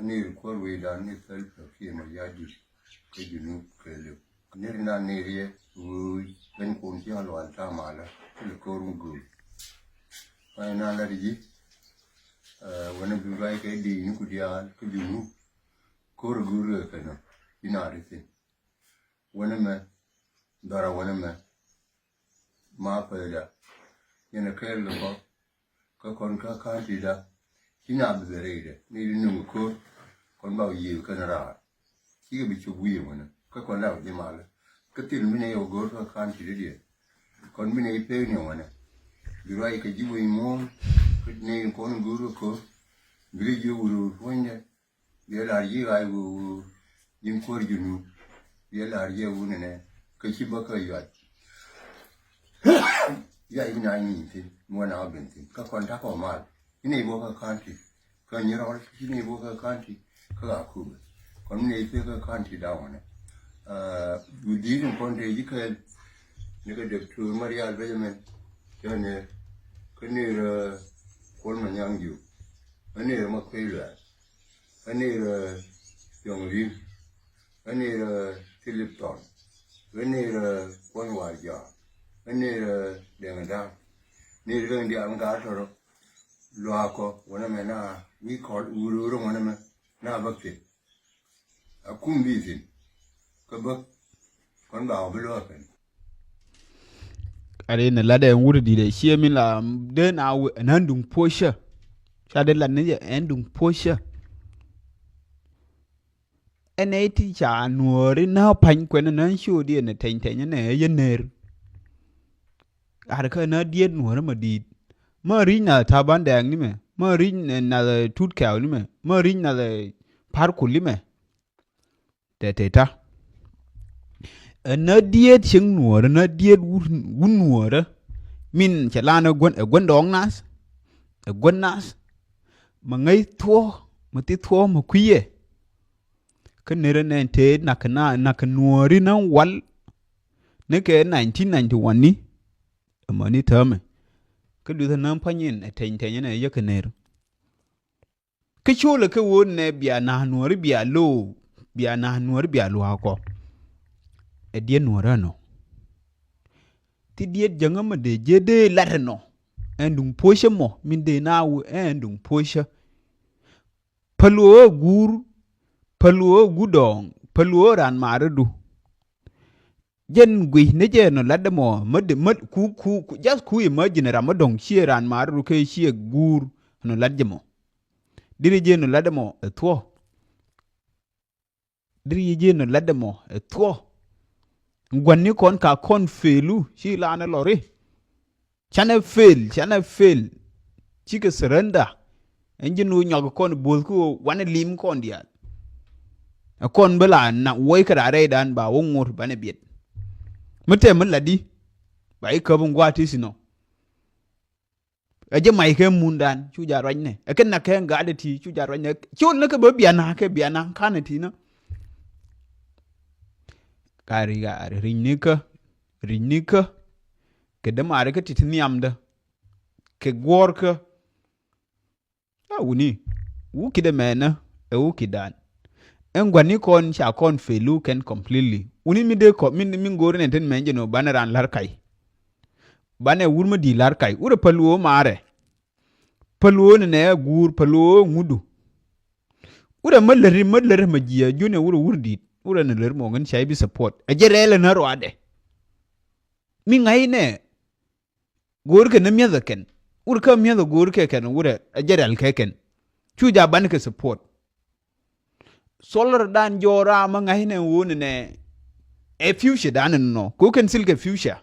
Ni ko we da ni sel fi ma yaji ke junu kele ni na ni rie u ben kun ti alo alta mala le ko rungu ai na la ri wana bi rai ke di ni ku dia ke junu ko rungu ke no ina ri ti wana me dara wana me ma pa da yana kai le ko kon ka ti da ina bzerede ni ni ko kon ba yi kan ra ki bi chu wi mo na ko kon la di mal ka til mi ne yo go ka kan ti di kon mi ne pe ni mo na bi rai ka ji wi mo ko ne kon guru ko bi ji wu wonde bi la yi ai wu yin ko ri nu bi la ye wu ne ka ki ba ka ya ya ina ni ti mo na ben ti ka kon ta ko mal ini bo ka kanti ka nyiro ini bo ka kanti ka ku kon ne pe ka kanti da wana budi ni kon de yike ne ka de tu maria benjamin ne ka ne kon ma nyang yu ne ma kwela ne yong ri ne philip ton ne kon wa ja ne de ngada ne ren dia nga toro Luako, one of na we call Uru, one of them, na bakti. A kumbitin. Kabak, Konba below. Are in a ladder and woody de shear me la then I an undung posher. Shaded la ninja endung posher. An 80 cha Nuer now pine when an unsure in a taint and a yener. I can not yet Nuer ma did. Marina tabandang ni me, marina na le tut cow ni me, marina le parkuli me. Teta. A nadiet ching nuor, a nadiet wood min chalana gwendong nas, a gwennas, mangay twa, matitwa maquie. Canera and ted nakanuori na wal, neke 1991 ni, a money term. Cái đứa thằng panyin a ten này giấc nè cái chỗ là cái vốn này bia na nuôi bia lô bia na nuôi bia lô ako a dia nuôi nó ti dia jangan mà để dễ để lát nó anh đừng poisha mo mình để nào anh đừng poisha paluo gudong paluo ran marudu jen gui ne je no ladde mo mad ku just ku imagine ramadong shieran maru ke shie gur no ladde mo diri je no ladde mo etwo diri je no ladde mo etwo ngwanni kon ka kon felu shi la na lori chana fail chike surrender enjinu nyog kon bol ku wan lim kon dia kon bela na woy ka re dan ba wongur bane biet mete mun ladi ba i kabun gwati sino aje mai ke mundan chu ja ran ne e ken na ke ga de ti chu ja ran ne chu na ke ba biana ke biana kana ti na kari ga rinika ke da mare ke titniam da ke gorka a wuni wu ki de mena e wu ki dan engwani kon cha kon felu ken completely uni mi de ko min gore ne ten menje no banaran lar kai bane wurma di lar kai ura paluo mare paluo ne gur paluo ngudu ura malleri majiya june ura wurdi ura ne ler mo ngan chai bi support ajerele na roade mi ngai ne gor ke ne mya ken ura ka mya gor ke ken ura ajerel ke ken chuja ban ke support solar dan jora ma ngai ne won ne e future dan no ko ken silke future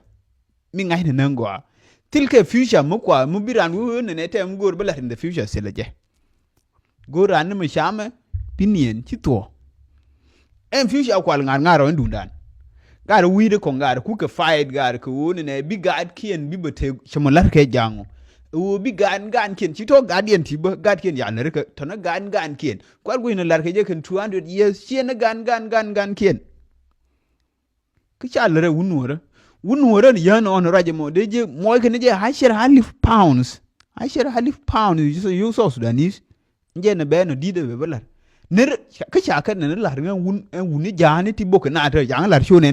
mi ngai ne ngwa tilke future mu kwa mu biran wu ne tem gor bala in the future selaje goran mu shame pinien chito en future kwal ngaro ndundan gar wi de ko ngar ku ke fight gar ko won ne bi gad kien bi bete chamolar ke jango wo bi gan kien chito gadien ti ba gad kien ya ne ke to na gan kien kwal gu ne lar ke je ken 200 years chien gan kien ki chalre wunwore ni yana on raje mo de je mo ke ne je half pounds so you so Sudanese nje ne be no dide be belar ner ka cha ka ne lar nga wun ni jani ti bok na ta yang lar sho ne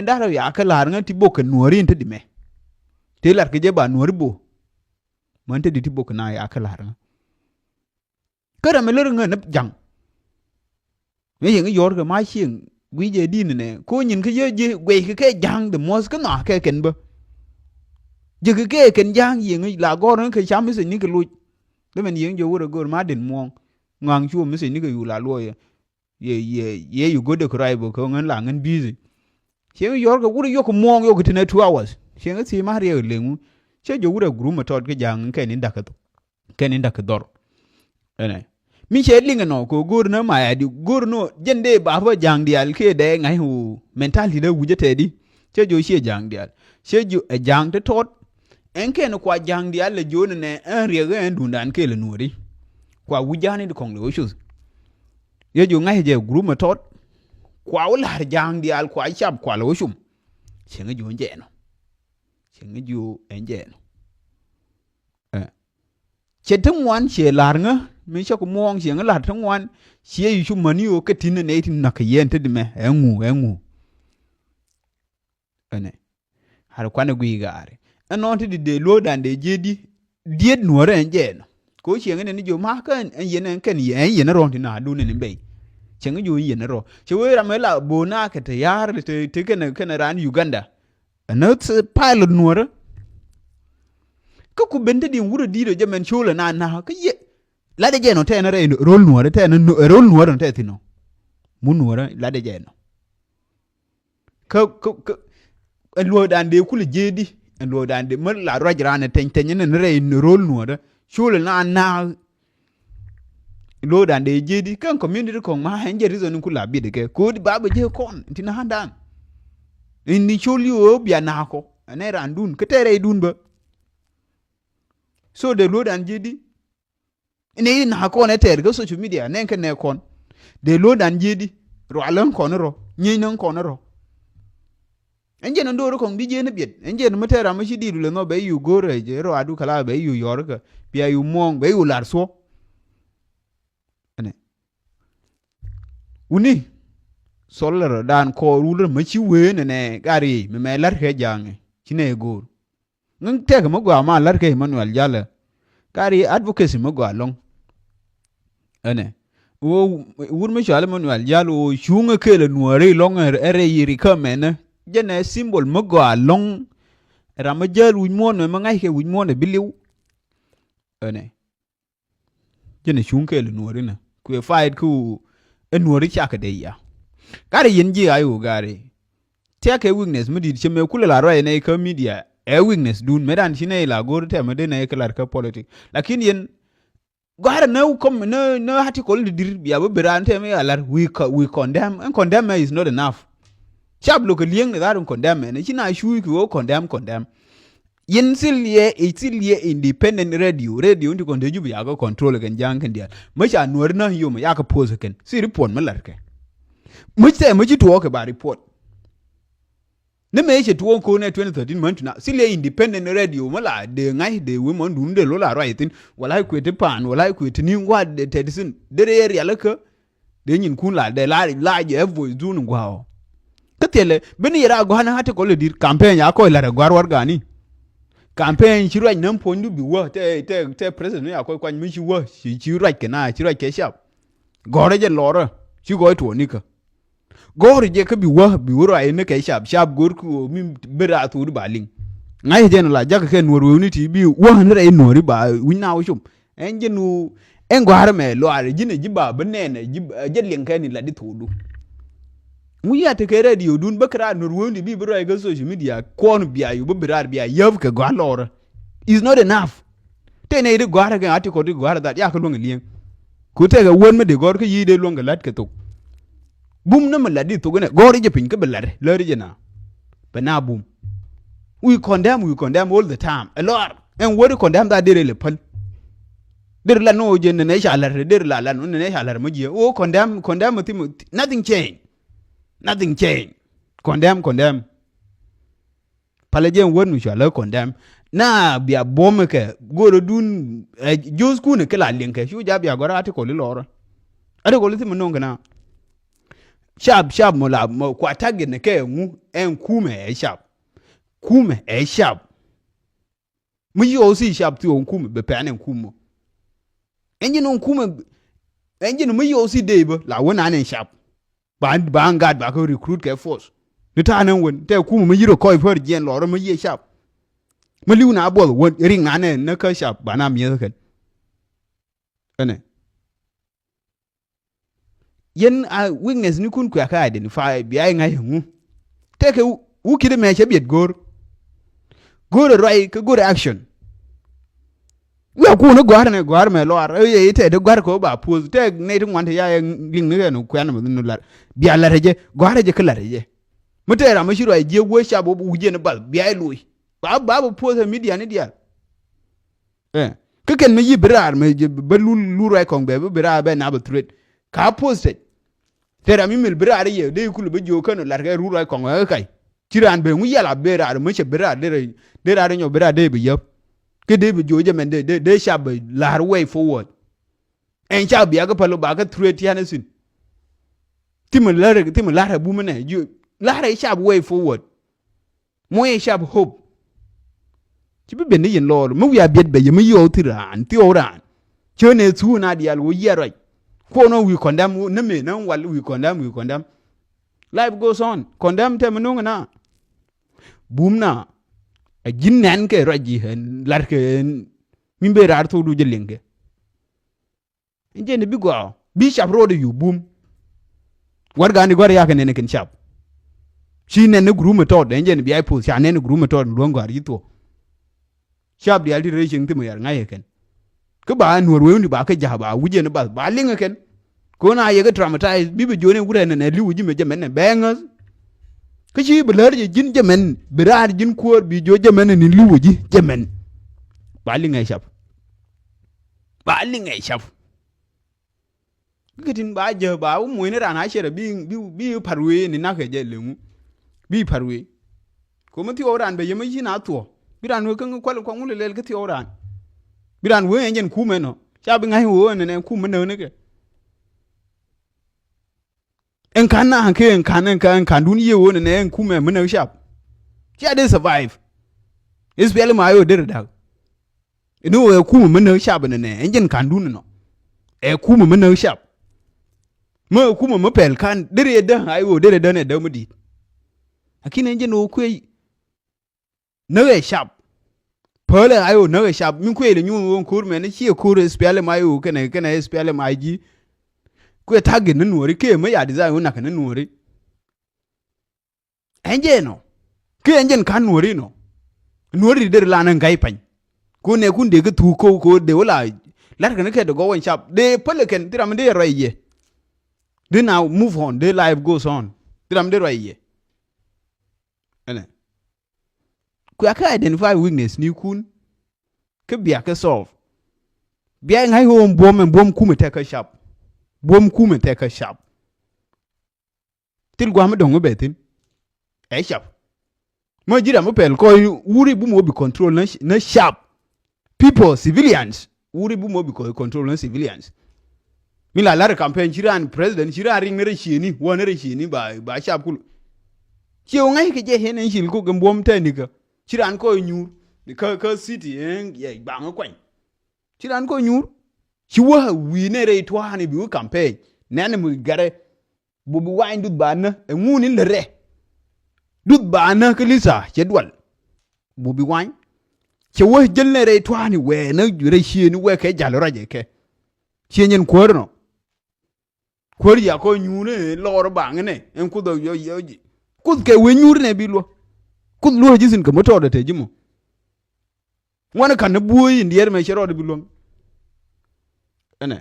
ndaro ya ka lar nga ti bok nuori inte di me te lar ke je ba nuori bo man te di ti bok na ya ka lar nga ka me ler nga nap jang me yin yor ka ma chieng gwi je di ne ko nyin ka je gwe ke jang de mos ka na ke ken ba je ke ken jang yin la go ran ka cham se ni ka lu de men yin jo wora go ma den mong ngang chu me se ni ka yu la lo ye yu go de krai bo ko ngan la ngan busy chen yor ka wura yo ko mong yo ko tene 2 hours chen ti ma re lengu che jo wura gru ma tot ke jang ke ni ndaka to ke ni ndaka dor ene mi che linga no ko gur na ma ya di gur no jende ba fa jang di al ke de ngai hu mentality de wuje te di che jo she jang di al che jo e jang te tot en ke no kwa jang di al le jo ne en re ga en dundan ke le nuri kwa wujani di kong le shoes ye jo ngai je gru ma tot kwa wala jang di al kwa chap kwa lo shum chenga ju nje no chenga ju enje no che tungwan che lar nga mi cha ko mong chenga lar tungwan che yu shum mani o ketin ne tin na ka yen te me engu ene har kwa ne gwi gare anon ti de lo dan de jedi diet nuore enje no ko chenga ne ni jo ma kan en yen en kan yen ron ti na du ne be chenga ju yen ro che we ramela bona ke te yar te ken ran Uganda anot pilot nuora ko ku bende di wuro di do jamen chola na ka ye la de jeno te na re rol nuora te na rol nuora te tino mu nuora la de jeno ko lo dan de kula jedi lo dan de mer la rajrana ten ne re rol nuora chola na lo dan de jedi kan community ko ma hanje reason ku la bi de ke ko di baba je kon tina handan ni choli o bia na ko ne ran dun ke tere dun ba so de lo dan jedi ne na ko ne tere go social media ne ke ne kon de lo dan jedi ro alan kon ro nyi nan kon ro enje no do ko bi je ne biet enje no mutera ma shi di le no be yu gore je ro adu kala be yu yor ka bia yu mong be yu lar so uni solar dan ko ruler ma chi we ne gari me lar ke jange chine gor ngang te ma gwa ma lar ke Manuel Jala gari advocacy ma gwa long ene wo wur me shala Manuel Jala o shunga ke le nuare long ere yiri ka mena jene symbol ma gwa long ra ma jal wi mon ma ngai ke wi mon biliu ene jene shunga ke le nuare na ku fight ku nuori chaka de ya gari yin ji ayu gari take weakness mudi cheme kula la roe ne ka media e weakness dun medan chine la gor te me de ne klar ka politic lakini yen gara no come no article de dir biya bo berante me alar we condemn is not enough chab lo ko lieng ne darun condemn ne china shu ko condemn yen silie independent radio ndi kon de jubi ya ko control kan jang kan dia ma cha nuor na yo ma ya ka pose kan si report ma lar ke ma ji to ke ba report ne me che to ko ne 2013 man tuna silie independent radio ma la de ngai de we mon dun de lo la right tin wala ku te pan wala ku te ni wa de te sin de area la ka de nyin kun la de la je voice dun ngwa ka tele beni ra go na hate ko le dir campaign ya ko la war gani campaign chiraj nan pondu bi wa te president ya ko kwan mi chi wa chiraj ke na chiraj ke sha gore je lora chi go to nika gore je ka bi woro ay ne ke sha gor ku mi bera to ba ling ngai je la jaka ke nor we ni ti bi wa ne re nori ba wina wo shum en je nu en gwar me lo are jine ji ba benene je ling ke ni la di to muya te ke radio dun bakra nur wondi bi bro ay ga social media kon biya yu birar biya yav ke gwalor is not enough te ne de gwara ga ati ko de gwara da ya ko long lien ku te ga won me de gor ke yide long lat ke to bum na ma ladi to ne gor je pin ke belare lari je na bana bum we condemn all the time a lot and what condemn that dere le pal der la no je ne shalar der la no ne shalar mo je o condemn nothing change condemn palajen wonu shala condemn na bia bom ke goro dun jos ku ne kala linke shu ja bia gora ati ko loro ati ko liti mononga na sharp mo la mo kwa tagi ne ke ngu en kume sharp mu yo si sharp ti on kume be pan en kumo enji no kume enji no mu yo si debo la wona ne sharp ba ngad ba ko recruit ke force ni ta nan won te kume mu yiro ko for gen loro mu ye sharp ma liu na bol won ring na ne na ka sharp ba na mi ken ene yen a weakness ni kun ku ka identify bi ai ngai hu te ke u kide me che biet gor right ke gor action we ku no gwar me lo ar ye te de gwar ko ba pose te ne tu wante ya ling ne no ku na no la bi ala reje gwar je kala reje mutera ma shiro je wo sha bo bu je ne bal bi ai lui ba pose media ne dia ke ken me yi brar me ba lu rai kong be brar be na ba threat ka post tera mi mil brar ye de ku be jo kan la ga ru rai kong kai tiran be ngu yala brar me che brar de ra nyo brar de be yop ke de be jo je men de sha be la way forward en sha bi ga palo ba ga threat ya ne sin tim la bu me ne ju la sha way forward mo ye sha hope ci be ben yin lor mu ya biet be yemi yo tiran ti oran che ne tu na dial wo yero ko no we condemn ne me na wal we condemn life goes on condemn te menu na bumna a jinnan ke raji hen lar ke min be rar to du jelenge nje ne bi go bi sharp road yu bum war ga ni gor ya ke ne ken sharp shi ne group method nje ne bi ai post ya ne group method lo ngari to sharp di aldi racing ti mo yar ngai ken ke ba Nuer we ni ba ke ja ba wuje ne ba linga ken ko na ye ga traumatize bi be jone gure ne li wuji me jamen ne bengas ke chi be ler je jin jamen birar jin kuor bi jo jamen ni li wuji jamen ba linga sharp gitin ba je ba mu ne rana shere bi parwe ni na ke je lemu bi parwe ko mti oran be yemi na to biran we kan kwal ko ngule lel kati oran biran we enjen kume no cha bi ngai wo ne kume no ne ke en kan na ke en kan dun ye wo ne en kume me no sharp cha de survive is bele ma yo de da ino we kume me no sharp ne enjen kan dun no e kume me no sharp me kume me pel kan de de ai wo de ne de mu di akine enjen no ku no e sharp pole ayo no sharp min ko ele nyu won kur men chi kur spele mayo kene spele maji ko tag ne Nuer ke me ya design wona kan Nuer enje no ke enjen kan Nuer de la nan gai pan ko ne kun de tu ko de wala lar kan ke de go won sharp de pole ken tiram de roye de now move on de life goes on tiram de roye ene ku aka identify weakness ni kun ke bia ke solve bia ngai ho bom kume te ka sharp bom kume te ka sharp til gwa me dongo betin e sharp mo jira mo pel ko wuri bu mo bi control na sharp people civilians wuri bu mo bi control na civilians mi la campaign jiran president jiran ring ne shini wona re shini ba sharp kul ci ngai ke je henen shil ko gambom te ni ka chiran ko nyur ka city en ye bang kwen chiran ko nyur chi wa wi ne re to hani bi campaign nane mu gare bu bi wain dut bana e nguni le re dut bana ka lisa jedwal bu bi wain che wa jel ne re to hani we na re shi ni we ke jalo raje ke chenyen korno kor ya ko nyune lor bang ne en ku do yo ku ke we nyur ne bi lo ku lo jisin ka moto da tejimo wana kan buoyi ndier me chero de bilong ene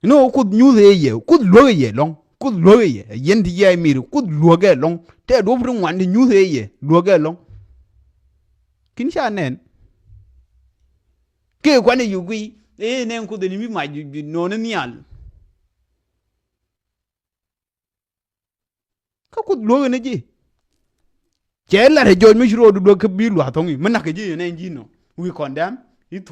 no ku nyuze ye ku lo ye long ku lo ye yendi ye miru ku lo ge long te do bru wan nyuze ye lo ge long kin sha nen ke kwani yugui nen ku de ni mi ma no ne nial ka ku lo ne ji che la re jo mi shiro do ke bi lu atongi mena ke ji ne ji no we condemn it